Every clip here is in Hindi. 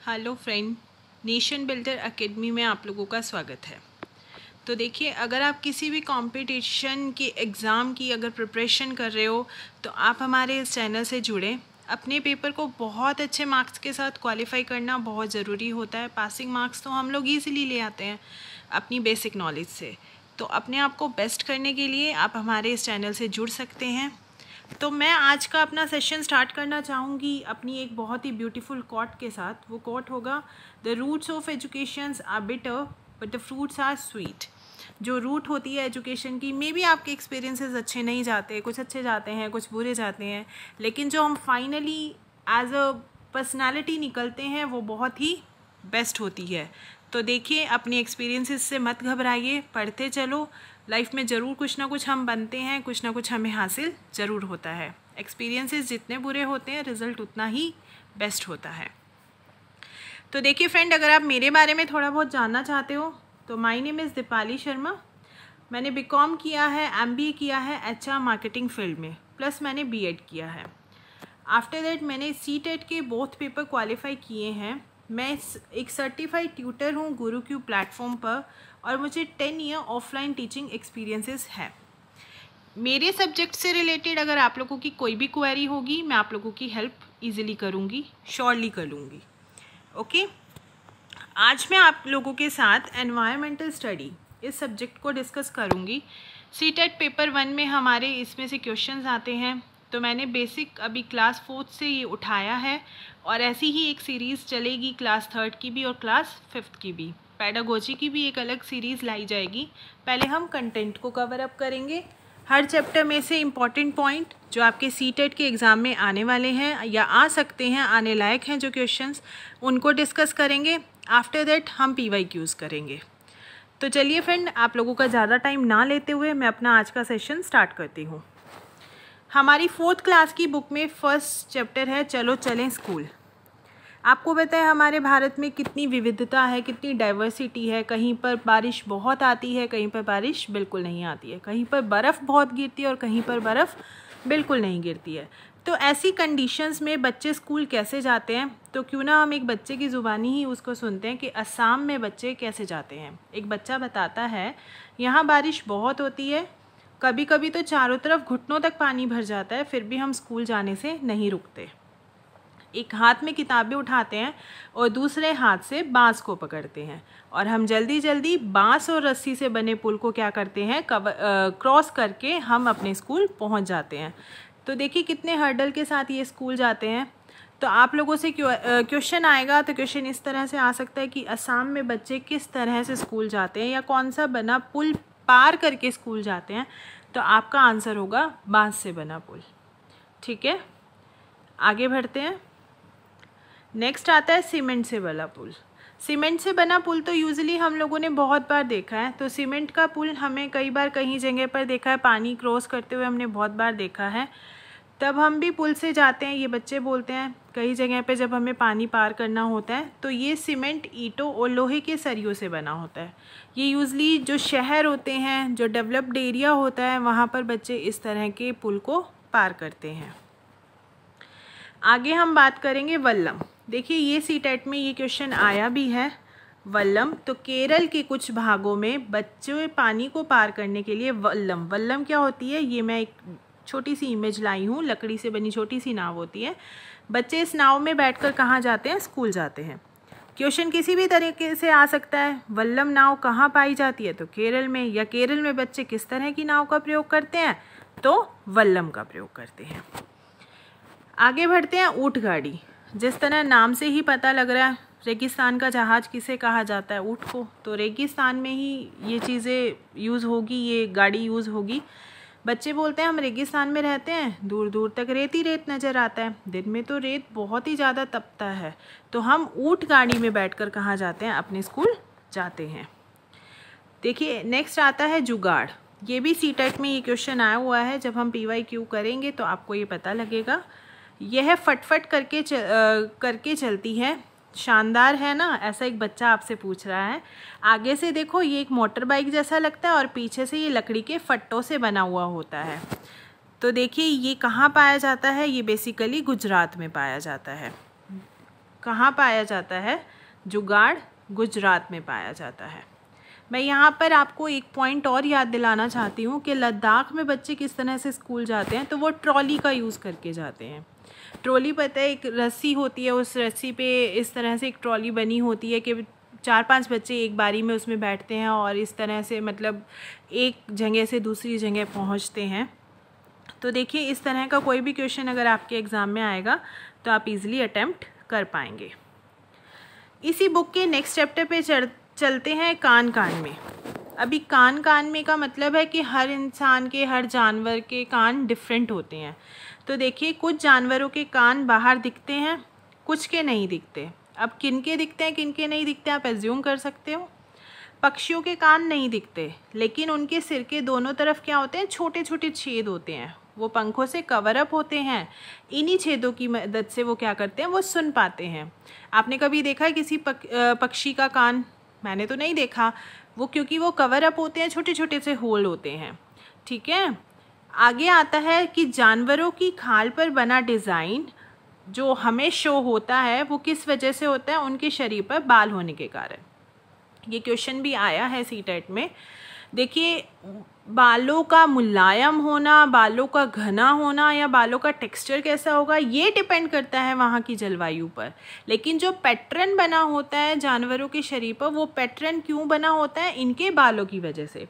Hello friend, nation builder academy में आप लोगों का स्वागत है। तो देखिए, अगर आप किसी भी कंपटीशन की एग्ज़ाम की अगर प्रिपरेशन कर रहे हो तो आप हमारे इस चैनल से जुड़ें। अपने पेपर को बहुत अच्छे मार्क्स के साथ क्वालिफाई करना बहुत ज़रूरी होता है। पासिंग मार्क्स तो हम लोग ईज़िली ले आते हैं अपनी बेसिक नॉलेज से। तो अपने आप को बेस्ट करने के लिए आप हमारे इस चैनल से जुड़ सकते हैं। तो मैं आज का अपना सेशन स्टार्ट करना चाहूँगी अपनी एक बहुत ही ब्यूटीफुल कोट के साथ। वो कोट होगा, the roots of educations are bitter but the fruits are sweet. जो रूट होती है एजुकेशन की, मे बी आपके एक्सपीरियंसेस अच्छे नहीं जाते, कुछ अच्छे जाते हैं, कुछ बुरे जाते हैं, लेकिन जो हम फाइनली एज अ पर्सनैलिटी निकलते हैं वो बहुत ही बेस्ट होती है। तो देखिए, अपने एक्सपीरियंसेस से मत घबराइए, पढ़ते चलो। लाइफ में ज़रूर कुछ ना कुछ हम बनते हैं, कुछ ना कुछ हमें हासिल ज़रूर होता है। एक्सपीरियंसेस जितने बुरे होते हैं, रिज़ल्ट उतना ही बेस्ट होता है। तो देखिए फ्रेंड, अगर आप मेरे बारे में थोड़ा बहुत जानना चाहते हो तो my name is Deepali Sharma. मैंने बीकॉम किया है, एमबीए किया है एचआर मार्केटिंग फील्ड में, प्लस मैंने बीएड किया है। आफ्टर दैट मैंने सीटेट के बोथ पेपर क्वालिफाई किए हैं। मैं एक सर्टिफाइड ट्यूटर हूँ गुरुक्यू प्लेटफॉर्म पर, और मुझे 10 ईयर ऑफलाइन टीचिंग एक्सपीरियंसेस है। मेरे सब्जेक्ट से रिलेटेड अगर आप लोगों की कोई भी क्वेरी होगी, मैं आप लोगों की हेल्प इजीली करूँगी, श्योरली करूँगी। ओके, आज मैं आप लोगों के साथ एनवायरमेंटल स्टडी इस सब्जेक्ट को डिस्कस करूँगी। सीटेट पेपर 1 में हमारे इसमें से क्वेश्चंस आते हैं, तो मैंने बेसिक अभी क्लास 4th से ये उठाया है, और ऐसी ही एक सीरीज़ चलेगी क्लास 3rd की भी और क्लास 5th की भी। पेडागोजी की भी एक अलग सीरीज़ लाई जाएगी। पहले हम कंटेंट को कवर अप करेंगे, हर चैप्टर में से इम्पॉर्टेंट पॉइंट जो आपके सीटेट के एग्ज़ाम में आने वाले हैं या आ सकते हैं, आने लायक हैं जो क्वेश्चंस, उनको डिस्कस करेंगे। आफ्टर दैट हम PYQs करेंगे। तो चलिए फ्रेंड, आप लोगों का ज़्यादा टाइम ना लेते हुए मैं अपना आज का सेशन स्टार्ट करती हूँ। हमारी 4th क्लास की बुक में फर्स्ट चैप्टर है चलो चलें स्कूल। आपको पता है हमारे भारत में कितनी विविधता है, कितनी डाइवर्सिटी है। कहीं पर बारिश बहुत आती है, कहीं पर बारिश बिल्कुल नहीं आती है, कहीं पर बर्फ़ बहुत गिरती है और कहीं पर बर्फ़ बिल्कुल नहीं गिरती है। तो ऐसी कंडीशंस में बच्चे स्कूल कैसे जाते हैं, तो क्यों ना हम एक बच्चे की ज़ुबानी ही उसको सुनते हैं कि असम में बच्चे कैसे जाते हैं। एक बच्चा बताता है, यहाँ बारिश बहुत होती है, कभी कभी तो चारों तरफ घुटनों तक पानी भर जाता है, फिर भी हम स्कूल जाने से नहीं रुकते। एक हाथ में किताबें उठाते हैं और दूसरे हाथ से बांस को पकड़ते हैं, और हम जल्दी जल्दी बांस और रस्सी से बने पुल को क्या करते हैं, क्रॉस करके हम अपने स्कूल पहुंच जाते हैं। तो देखिए कितने हर्डल के साथ ये स्कूल जाते हैं। तो आप लोगों से क्वेश्चन आएगा, तो क्वेश्चन इस तरह से आ सकता है कि असम में बच्चे किस तरह से स्कूल जाते हैं या कौन सा बना पुल पार करके स्कूल जाते हैं। तो आपका आंसर होगा बांस से बना पुल। ठीक है, आगे बढ़ते हैं। नेक्स्ट आता है सीमेंट से बना पुल। सीमेंट से बना पुल तो यूजुअली हम लोगों ने बहुत बार देखा है। तो सीमेंट का पुल हमें कई बार कहीं जगह पर देखा है, पानी क्रॉस करते हुए हमने बहुत बार देखा है। तब हम भी पुल से जाते हैं, ये बच्चे बोलते हैं। कई जगह पे जब हमें पानी पार करना होता है तो ये सीमेंट, ईंटों और लोहे के सरियों से बना होता है। ये यूजुअली जो शहर होते हैं, जो डेवलप्ड एरिया होता है, वहाँ पर बच्चे इस तरह के पुल को पार करते हैं। आगे हम बात करेंगे वल्लम। देखिए ये सीटेट में ये क्वेश्चन आया भी है। वल्लम, तो केरल के कुछ भागों में बच्चे पानी को पार करने के लिए वल्लम, वल्लम क्या होती है, ये मैं एक छोटी सी इमेज लाई हूँ। लकड़ी से बनी छोटी सी नाव होती है। बच्चे इस नाव में बैठकर कहाँ जाते हैं, स्कूल जाते हैं। क्वेश्चन किसी भी तरीके से आ सकता है। वल्लम नाव कहाँ पाई जाती है, तो केरल में। या केरल में बच्चे किस तरह की नाव का प्रयोग करते हैं, तो वल्लम का प्रयोग करते हैं। आगे बढ़ते हैं। ऊँट गाड़ी, जिस तरह नाम से ही पता लग रहा है, रेगिस्तान का जहाज़ किसे कहा जाता है, ऊँट को। तो रेगिस्तान में ही ये चीज़ें यूज़ होगी, ये गाड़ी यूज़ होगी। बच्चे बोलते हैं हम रेगिस्तान में रहते हैं, दूर दूर तक रेत ही रेत नज़र आता है, दिन में तो रेत बहुत ही ज़्यादा तपता है। तो हम ऊँट गाड़ी में बैठकर कहाँ जाते हैं, अपने स्कूल जाते हैं। देखिए नेक्स्ट आता है जुगाड़। ये भी सीटेट में ये क्वेश्चन आया हुआ है। जब हम PYQ करेंगे तो आपको ये पता लगेगा। यह फटफट करके चलती है, शानदार है ना, ऐसा एक बच्चा आपसे पूछ रहा है। आगे से देखो, ये एक मोटर बाइक जैसा लगता है और पीछे से ये लकड़ी के फट्टों से बना हुआ होता है। तो देखिए ये कहाँ पाया जाता है, ये बेसिकली गुजरात में पाया जाता है। कहाँ पाया जाता है? जुगाड़ गुजरात में पाया जाता है। मैं यहाँ पर आपको एक पॉइंट और याद दिलाना चाहती हूँ कि लद्दाख में बच्चे किस तरह से स्कूल जाते हैं, तो वो ट्रॉली का यूज़ करके जाते हैं। ट्रॉली पता है, एक रस्सी होती है, उस रस्सी पे इस तरह से एक ट्रॉली बनी होती है कि 4-5 बच्चे एक बारी में उसमें बैठते हैं और इस तरह से मतलब एक जगह से दूसरी जगह पहुँचते हैं। तो देखिए, इस तरह का कोई भी क्वेश्चन अगर आपके एग्ज़ाम में आएगा तो आप इजीली अटेम्प्ट कर पाएंगे। इसी बुक के नेक्स्ट चैप्टर पे चलते हैं कान कान में। अभी कान कान में का मतलब है कि हर इंसान के, हर जानवर के कान डिफरेंट होते हैं। तो देखिए, कुछ जानवरों के कान बाहर दिखते हैं, कुछ के नहीं दिखते। अब किन के दिखते हैं, किन के नहीं दिखते, आप एज्यूम कर सकते हो। पक्षियों के कान नहीं दिखते, लेकिन उनके सिर के दोनों तरफ क्या होते हैं? छोटे छोटे छेद होते हैं, वो पंखों से कवर अप होते हैं। इन्हीं छेदों की मदद से वो क्या करते हैं? वो सुन पाते हैं। आपने कभी देखा है किसी पक्षी का कान? मैंने तो नहीं देखा। वो क्योंकि वो कवर अप होते हैं, छोटे छोटे से होल होते हैं। ठीक है, आगे आता है कि जानवरों की खाल पर बना डिज़ाइन जो हमें शो होता है वो किस वजह से होता है? उनके शरीर पर बाल होने के कारण। ये क्वेश्चन भी आया है सीटेट में। देखिए, बालों का मुलायम होना, बालों का घना होना या बालों का टेक्सचर कैसा होगा, ये डिपेंड करता है वहाँ की जलवायु पर। लेकिन जो पैटर्न बना होता है जानवरों के शरीर पर, वो पैटर्न क्यों बना होता है? इनके बालों की वजह से।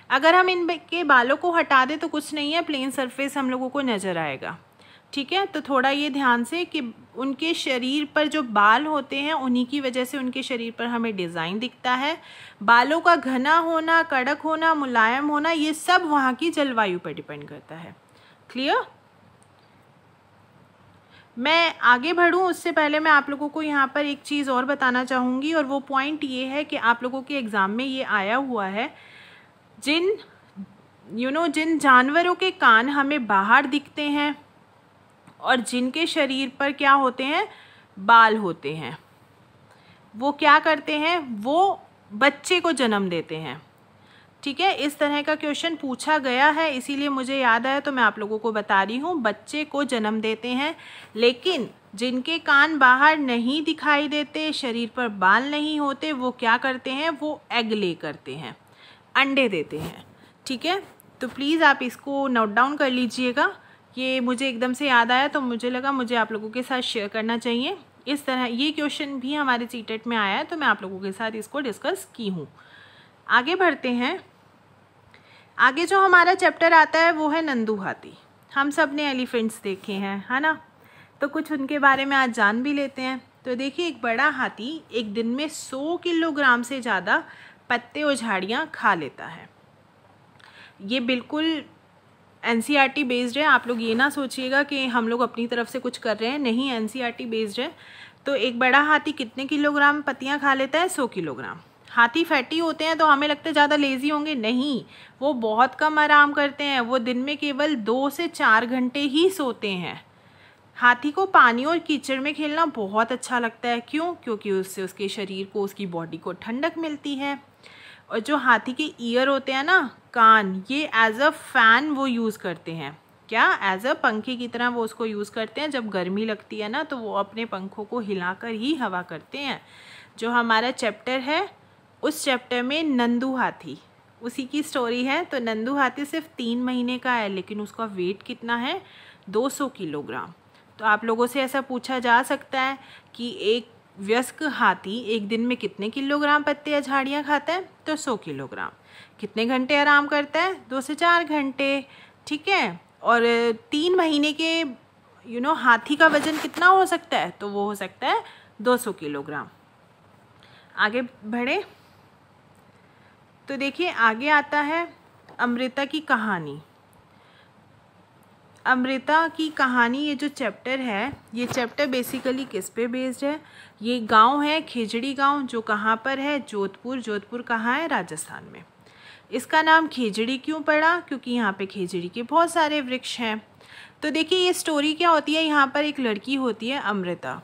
अगर हम इनके बालों को हटा दें तो कुछ नहीं है, प्लेन सरफेस हम लोगों को नज़र आएगा। ठीक है, तो थोड़ा ये ध्यान से कि उनके शरीर पर जो बाल होते हैं उन्हीं की वजह से उनके शरीर पर हमें डिज़ाइन दिखता है। बालों का घना होना, कड़क होना, मुलायम होना, ये सब वहाँ की जलवायु पर डिपेंड करता है। क्लियर? मैं आगे बढ़ूँ उससे पहले मैं आप लोगों को यहाँ पर एक चीज़ और बताना चाहूँगी, और वो पॉइंट ये है कि आप लोगों के एग्ज़ाम में ये आया हुआ है, जिन जानवरों के कान हमें बाहर दिखते हैं और जिनके शरीर पर क्या होते हैं? बाल होते हैं, वो क्या करते हैं? वो बच्चे को जन्म देते हैं। ठीक है, इस तरह का क्वेश्चन पूछा गया है, इसीलिए मुझे याद आया तो मैं आप लोगों को बता रही हूँ। बच्चे को जन्म देते हैं, लेकिन जिनके कान बाहर नहीं दिखाई देते, शरीर पर बाल नहीं होते, वो क्या करते हैं? वो एग ले करते हैं, अंडे देते हैं। ठीक है, तो प्लीज़ आप इसको नोट डाउन कर लीजिएगा। ये मुझे एकदम से याद आया तो मुझे लगा मुझे आप लोगों के साथ शेयर करना चाहिए। इस तरह ये क्वेश्चन भी हमारे सीटेट में आया है, तो मैं आप लोगों के साथ इसको डिस्कस की हूँ। आगे बढ़ते हैं। आगे जो हमारा चैप्टर आता है वो है नंदू हाथी। हम सब ने एलिफेंट्स देखे हैं, है ना? तो कुछ उनके बारे में आज जान भी लेते हैं। तो देखिए, एक बड़ा हाथी एक दिन में 100 किलोग्राम से ज़्यादा पत्ते और झाड़ियाँ खा लेता है। ये बिल्कुल NCERT बेस्ड है। आप लोग ये ना सोचिएगा कि हम लोग अपनी तरफ से कुछ कर रहे हैं, नहीं, NCERT बेस्ड है। तो एक बड़ा हाथी कितने किलोग्राम पत्तियां खा लेता है? 100 किलोग्राम। हाथी फैटी होते हैं तो हमें लगता है ज़्यादा लेज़ी होंगे, नहीं, वो बहुत कम आराम करते हैं। वो दिन में केवल 2 से 4 घंटे ही सोते हैं। हाथी को पानी और कीचड़ में खेलना बहुत अच्छा लगता है। क्यों? क्योंकि उससे उसके शरीर को, उसकी बॉडी को ठंडक मिलती है। और जो हाथी के ईयर होते हैं ना, कान, ये एज अ फ़ैन वो यूज़ करते हैं। क्या? एज अ पंखे की तरह वो उसको यूज़ करते हैं। जब गर्मी लगती है ना तो वो अपने पंखों को हिलाकर ही हवा करते हैं। जो हमारा चैप्टर है उस चैप्टर में नंदू हाथी, उसी की स्टोरी है। तो नंदू हाथी सिर्फ 3 महीने का है, लेकिन उसका वेट कितना है? 200 किलोग्राम। तो आप लोगों से ऐसा पूछा जा सकता है कि एक वयस्क हाथी एक दिन में कितने किलोग्राम पत्ते या झाड़ियाँ खाता है? तो 100 किलोग्राम। कितने घंटे आराम करता है? 2 से 4 घंटे। ठीक है, और 3 महीने के हाथी का वज़न कितना हो सकता है? तो वो हो सकता है 200 किलोग्राम। आगे बढ़े तो देखिए, आगे आता है अमृता की कहानी। अमृता की कहानी, ये जो चैप्टर है, ये चैप्टर बेसिकली किस पे बेस्ड है? ये गांव है खेजड़ी गांव, जो कहाँ पर है? जोधपुर। जोधपुर कहाँ है? राजस्थान में। इसका नाम खेजड़ी क्यों पड़ा? क्योंकि यहाँ पे खेजड़ी के बहुत सारे वृक्ष हैं। तो देखिए, ये स्टोरी क्या होती है, यहाँ पर एक लड़की होती है अमृता।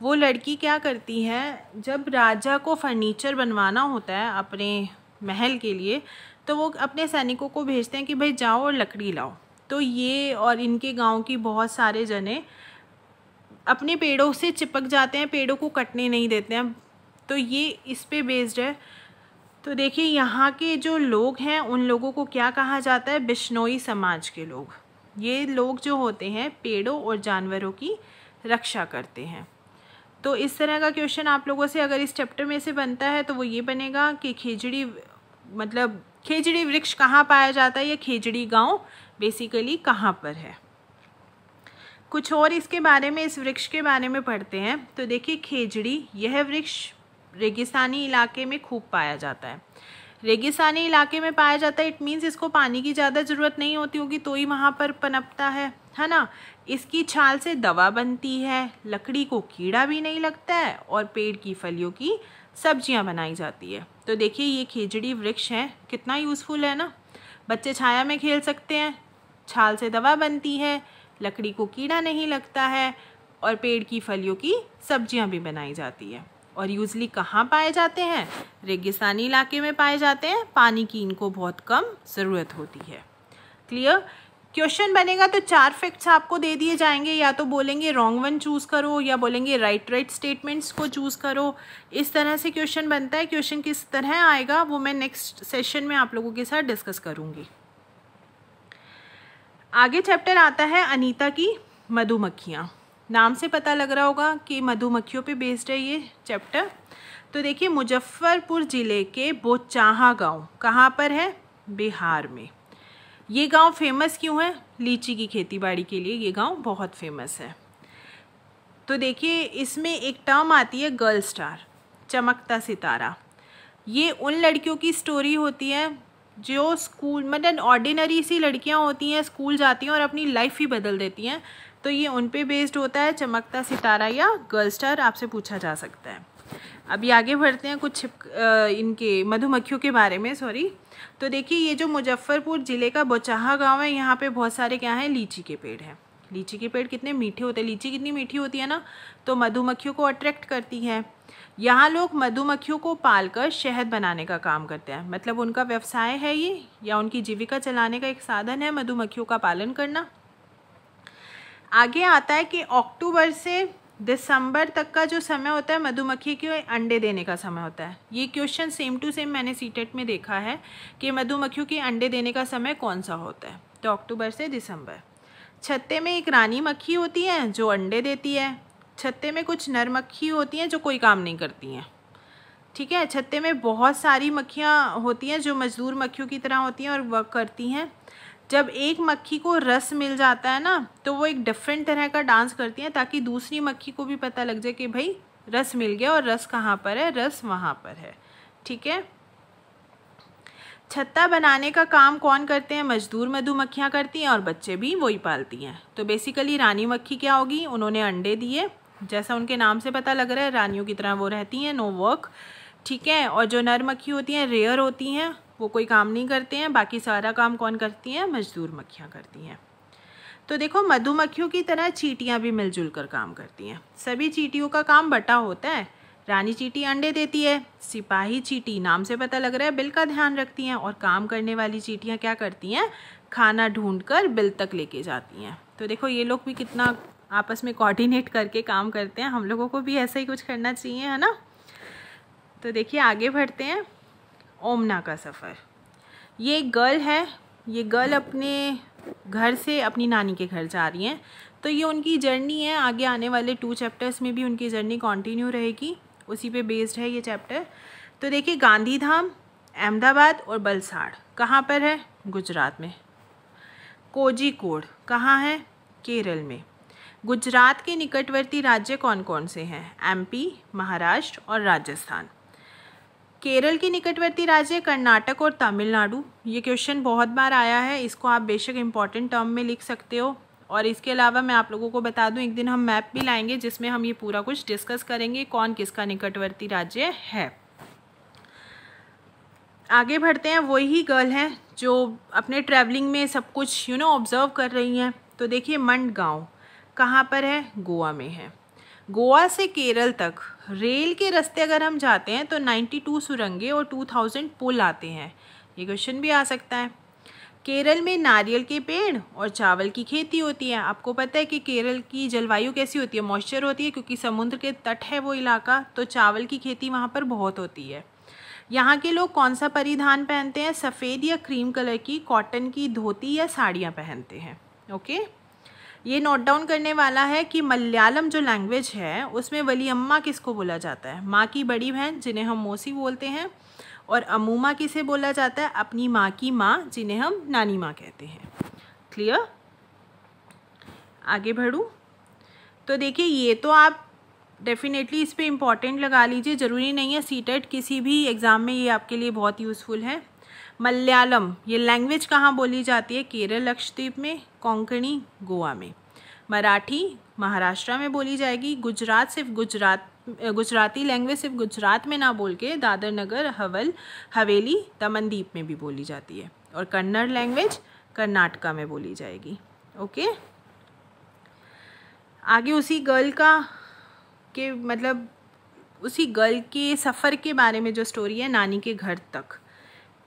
वो लड़की क्या करती है, जब राजा को फर्नीचर बनवाना होता है अपने महल के लिए, तो वो अपने सैनिकों को भेजते हैं कि भाई जाओ और लकड़ी लाओ। तो ये और इनके गांव की बहुत सारे जने अपने पेड़ों से चिपक जाते हैं, पेड़ों को कटने नहीं देते हैं, तो ये इस पे बेस्ड है। तो देखिए यहाँ के जो लोग हैं उन लोगों को क्या कहा जाता है, बिश्नोई समाज के लोग। ये लोग जो होते हैं पेड़ों और जानवरों की रक्षा करते हैं। तो इस तरह का क्वेश्चन आप लोगों से अगर इस चैप्टर में से बनता है तो वो ये बनेगा कि खेजड़ी मतलब खेजड़ी वृक्ष कहाँ पाया जाता है, या खेजड़ी गांव बेसिकली कहाँ पर है। कुछ और इसके बारे में, इस वृक्ष के बारे में पढ़ते हैं। तो देखिए खेजड़ी, यह वृक्ष रेगिस्तानी इलाके में खूब पाया जाता है। रेगिस्तानी इलाके में पाया जाता है, इट मीन्स इसको पानी की ज़्यादा ज़रूरत नहीं होती होगी तो ही वहाँ पर पनपता है ना। इसकी छाल से दवा बनती है, लकड़ी को कीड़ा भी नहीं लगता है, और पेड़ की फलियों की सब्जियां बनाई जाती है। तो देखिए ये खेजड़ी वृक्ष है, कितना यूज़फुल है ना। बच्चे छाया में खेल सकते हैं, छाल से दवा बनती है, लकड़ी को कीड़ा नहीं लगता है, और पेड़ की फलियों की सब्जियां भी बनाई जाती है। और यूजली कहाँ पाए जाते हैं, रेगिस्तानी इलाके में पाए जाते हैं, पानी की इनको बहुत कम ज़रूरत होती है। क्लियर। क्वेश्चन बनेगा तो 4 फैक्ट्स आपको दे दिए जाएंगे, या तो बोलेंगे रॉन्ग वन चूज़ करो, या बोलेंगे राइट स्टेटमेंट्स को चूज़ करो। इस तरह से क्वेश्चन बनता है। क्वेश्चन किस तरह आएगा वो मैं नेक्स्ट सेशन में आप लोगों के साथ डिस्कस करूँगी। आगे चैप्टर आता है अनीता की मधुमक्खियाँ। नाम से पता लग रहा होगा कि मधुमक्खियों पे बेस्ड है ये चैप्टर। तो देखिए मुजफ्फरपुर ज़िले के बोचाहा गांव कहाँ पर है, बिहार में। ये गांव फेमस क्यों है, लीची की खेतीबाड़ी के लिए ये गांव बहुत फेमस है। तो देखिए इसमें एक टर्म आती है गर्ल स्टार, चमकता सितारा। ये उन लड़कियों की स्टोरी होती है जो स्कूल मतलब ऑर्डिनरी सी लड़कियां होती हैं, स्कूल जाती हैं और अपनी लाइफ ही बदल देती हैं। तो ये उन पे बेस्ड होता है, चमकता सितारा या गर्ल स्टार आपसे पूछा जा सकता है। अभी आगे बढ़ते हैं कुछ इनके मधुमक्खियों के बारे में, सॉरी। तो देखिए ये जो मुजफ्फरपुर ज़िले का बोचाहा गांव है, यहाँ पे बहुत सारे क्या हैं, लीची के पेड़ हैं। लीची के पेड़ कितने मीठे होते हैं, लीची कितनी मीठी होती है ना, तो मधुमक्खियों को अट्रैक्ट करती है। यहाँ लोग मधुमक्खियों को पालकर शहद बनाने का काम करते हैं, मतलब उनका व्यवसाय है ये, या उनकी जीविका चलाने का एक साधन है मधुमक्खियों का पालन करना। आगे आता है कि अक्टूबर से दिसंबर तक का जो समय होता है मधुमक्खी के अंडे देने का समय होता है। ये क्वेश्चन सेम टू सेम मैंने सीटेट में देखा है कि मधुमक्खियों के अंडे देने का समय कौन सा होता है, तो अक्टूबर से दिसंबर। छत्ते में एक रानी मक्खी होती है जो अंडे देती है। छत्ते में कुछ नर मक्खी होती हैं जो कोई काम नहीं करती हैं, ठीक है। छत्ते में बहुत सारी मक्खियाँ होती हैं जो मजदूर मक्खियों की तरह होती हैं और वर्क करती हैं। जब एक मक्खी को रस मिल जाता है ना, तो वो एक डिफरेंट तरह का डांस करती हैं ताकि दूसरी मक्खी को भी पता लग जाए कि भाई रस मिल गया, और रस कहाँ पर है, रस वहाँ पर है, ठीक है। छत्ता बनाने का काम कौन करते हैं, मजदूर मधुमक्खियाँ करती हैं, और बच्चे भी वही पालती हैं। तो बेसिकली रानी मक्खी क्या होगी, उन्होंने अंडे दिए, जैसा उनके नाम से पता लग रहा है रानियों की तरह वो रहती हैं, नो वर्क, ठीक है। और जो नर मक्खी होती हैं रेयर होती हैं, वो कोई काम नहीं करते हैं, बाकी सारा काम कौन करती हैं, मजदूर मक्खियाँ करती हैं। तो देखो मधुमक्खियों की तरह चींटियाँ भी मिलजुल कर काम करती हैं। सभी चींटियों का काम बटा होता है। रानी चींटी अंडे देती है, सिपाही चींटी नाम से पता लग रहा है बिल का ध्यान रखती हैं, और काम करने वाली चींटियाँ क्या करती हैं, खाना ढूंढकर बिल तक लेके जाती हैं। तो देखो ये लोग भी कितना आपस में कोऑर्डिनेट करके काम करते हैं, हम लोगों को भी ऐसा ही कुछ करना चाहिए, है ना। तो देखिए आगे बढ़ते हैं। ओमना का सफ़र। ये एक गर्ल है, ये गर्ल अपने घर से अपनी नानी के घर जा रही हैं। तो ये उनकी जर्नी है, आगे आने वाले 2 चैप्टर्स में भी उनकी जर्नी कंटिन्यू रहेगी, उसी पे बेस्ड है ये चैप्टर। तो देखिए गांधीधाम, अहमदाबाद और वलसाड़ कहाँ पर है, गुजरात में। कोझिकोड कहाँ है, केरल में। गुजरात के निकटवर्ती राज्य कौन कौन से हैं, MP, महाराष्ट्र और राजस्थान। केरल के निकटवर्ती राज्य कर्नाटक और तमिलनाडु। ये क्वेश्चन बहुत बार आया है, इसको आप बेशक इम्पॉर्टेंट टर्म में लिख सकते हो। और इसके अलावा मैं आप लोगों को बता दूं, एक दिन हम मैप भी लाएंगे जिसमें हम ये पूरा कुछ डिस्कस करेंगे कौन किसका निकटवर्ती राज्य है। आगे बढ़ते हैं। वही गर्ल हैं जो अपने ट्रैवलिंग में सब कुछ ऑब्जर्व कर रही हैं। तो देखिए मंडगांव कहाँ पर है, गोवा में है। गोवा से केरल तक रेल के रास्ते अगर हम जाते हैं तो 92 सुरंगें और 2000 पुल आते हैं। ये क्वेश्चन भी आ सकता है। केरल में नारियल के पेड़ और चावल की खेती होती है। आपको पता है कि केरल की जलवायु कैसी होती है, मॉइस्चर होती है, क्योंकि समुद्र के तट है वो इलाका, तो चावल की खेती वहाँ पर बहुत होती है। यहाँ के लोग कौन सा परिधान पहनते हैं, सफ़ेद या क्रीम कलर की कॉटन की धोती या साड़ियाँ पहनते हैं। ओके, ये नोट डाउन करने वाला है कि मलयालम जो लैंग्वेज है उसमें वलियम्मा किसको बोला जाता है, माँ की बड़ी बहन जिन्हें हम मौसी बोलते हैं, और अमूमा किसे बोला जाता है, अपनी माँ की माँ जिन्हें हम नानी माँ कहते हैं। क्लियर? आगे बढ़ूँ तो देखिए, ये तो आप डेफिनेटली इस पे इम्पॉर्टेंट लगा लीजिए, ज़रूरी नहीं है सीटेट किसी भी एग्ज़ाम में ये आपके लिए बहुत यूज़फुल है। मलयालम ये लैंग्वेज कहाँ बोली जाती है, केरल लक्षद्वीप में, कोंकणी गोवा में। मराठी महाराष्ट्र में बोली जाएगी। गुजराती लैंग्वेज सिर्फ गुजरात में ना बोल के दादर नगर हवेली दमनदीप में भी बोली जाती है। और कन्नड़ लैंग्वेज कर्नाटका में बोली जाएगी। ओके, आगे उसी गर्ल के सफ़र के बारे में जो स्टोरी है, नानी के घर तक।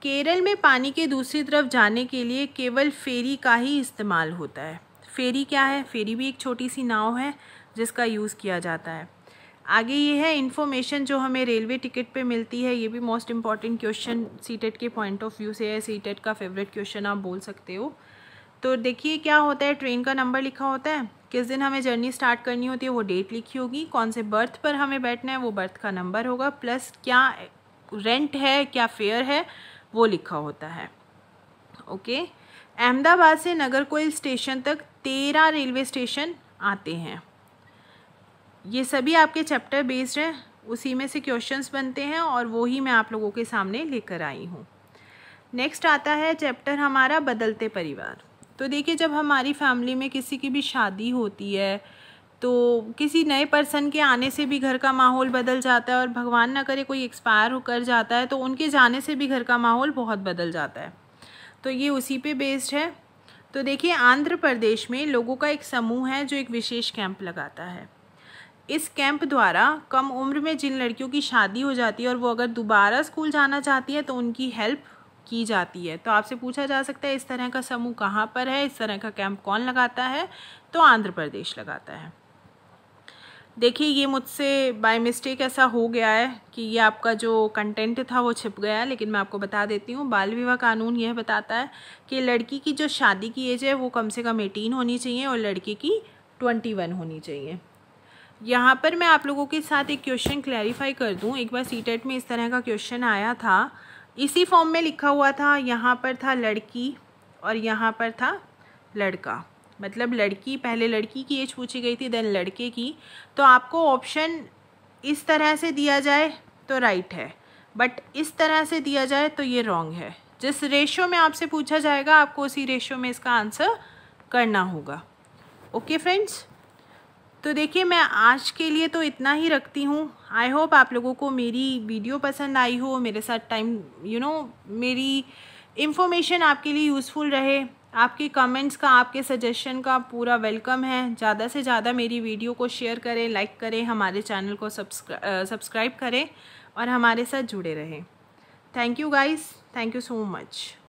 केरल में पानी के दूसरी तरफ जाने के लिए केवल फेरी का ही इस्तेमाल होता है। फेरी क्या है, फेरी भी एक छोटी सी नाव है जिसका यूज़ किया जाता है। आगे ये है इन्फॉर्मेशन जो हमें रेलवे टिकट पे मिलती है। ये भी मोस्ट इम्पॉर्टेंट क्वेश्चन सीटेट के पॉइंट ऑफ व्यू से है, सीटेट का फेवरेट क्वेश्चन आप बोल सकते हो। तो देखिए क्या होता है, ट्रेन का नंबर लिखा होता है, किस दिन हमें जर्नी स्टार्ट करनी होती है वो डेट लिखी होगी, कौन से बर्थ पर हमें बैठना है वो बर्थ का नंबर होगा, प्लस क्या रेंट है, क्या फेयर है वो लिखा होता है। ओके, अहमदाबाद से नागरकोइल स्टेशन तक 13 रेलवे स्टेशन आते हैं। ये सभी आपके चैप्टर बेस्ड हैं, उसी में से क्वेश्चंस बनते हैं और वो ही मैं आप लोगों के सामने लेकर आई हूँ। नेक्स्ट आता है चैप्टर हमारा बदलते परिवार। तो देखिए, जब हमारी फैमिली में किसी की भी शादी होती है तो किसी नए पर्सन के आने से भी घर का माहौल बदल जाता है, और भगवान ना करे कोई एक्सपायर कर जाता है तो उनके जाने से भी घर का माहौल बहुत बदल जाता है। तो ये उसी पे बेस्ड है। तो देखिए, आंध्र प्रदेश में लोगों का एक समूह है जो एक विशेष कैंप लगाता है। इस कैंप द्वारा कम उम्र में जिन लड़कियों की शादी हो जाती है और वो अगर दोबारा स्कूल जाना चाहती है तो उनकी हेल्प की जाती है। तो आपसे पूछा जा सकता है इस तरह का समूह कहाँ पर है, इस तरह का कैंप कौन लगाता है, तो आंध्र प्रदेश लगाता है। देखिए, ये मुझसे बाय मिस्टेक ऐसा हो गया है कि ये आपका जो कंटेंट था वो छिप गया है, लेकिन मैं आपको बता देती हूँ। बाल विवाह कानून यह बताता है कि लड़की की जो शादी की एज है वो कम से कम 18 होनी चाहिए और लड़के की 21 होनी चाहिए। यहाँ पर मैं आप लोगों के साथ एक क्वेश्चन क्लैरिफाई कर दूँ। एक बार सीटेट में इस तरह का क्वेश्चन आया था, इसी फॉर्म में लिखा हुआ था। यहाँ पर था लड़की और यहाँ पर था लड़का, मतलब लड़की, पहले लड़की की एज पूछी गई थी, देन लड़के की। तो आपको ऑप्शन इस तरह से दिया जाए तो राइट है, बट इस तरह से दिया जाए तो ये रॉन्ग है। जिस रेशो में आपसे पूछा जाएगा आपको उसी रेशो में इसका आंसर करना होगा। ओके फ्रेंड्स, तो देखिए, मैं आज के लिए तो इतना ही रखती हूँ। आई होप आप लोगों को मेरी वीडियो पसंद आई हो, मेरे साथ टाइम मेरी इन्फॉर्मेशन आपके लिए यूज़फुल रहे। आपके कमेंट्स का, आपके सजेशन का पूरा वेलकम है। ज़्यादा से ज़्यादा मेरी वीडियो को शेयर करें, लाइक करें, हमारे चैनल को सब्सक्राइब करें और हमारे साथ जुड़े रहें। Thank you guys, thank you so much.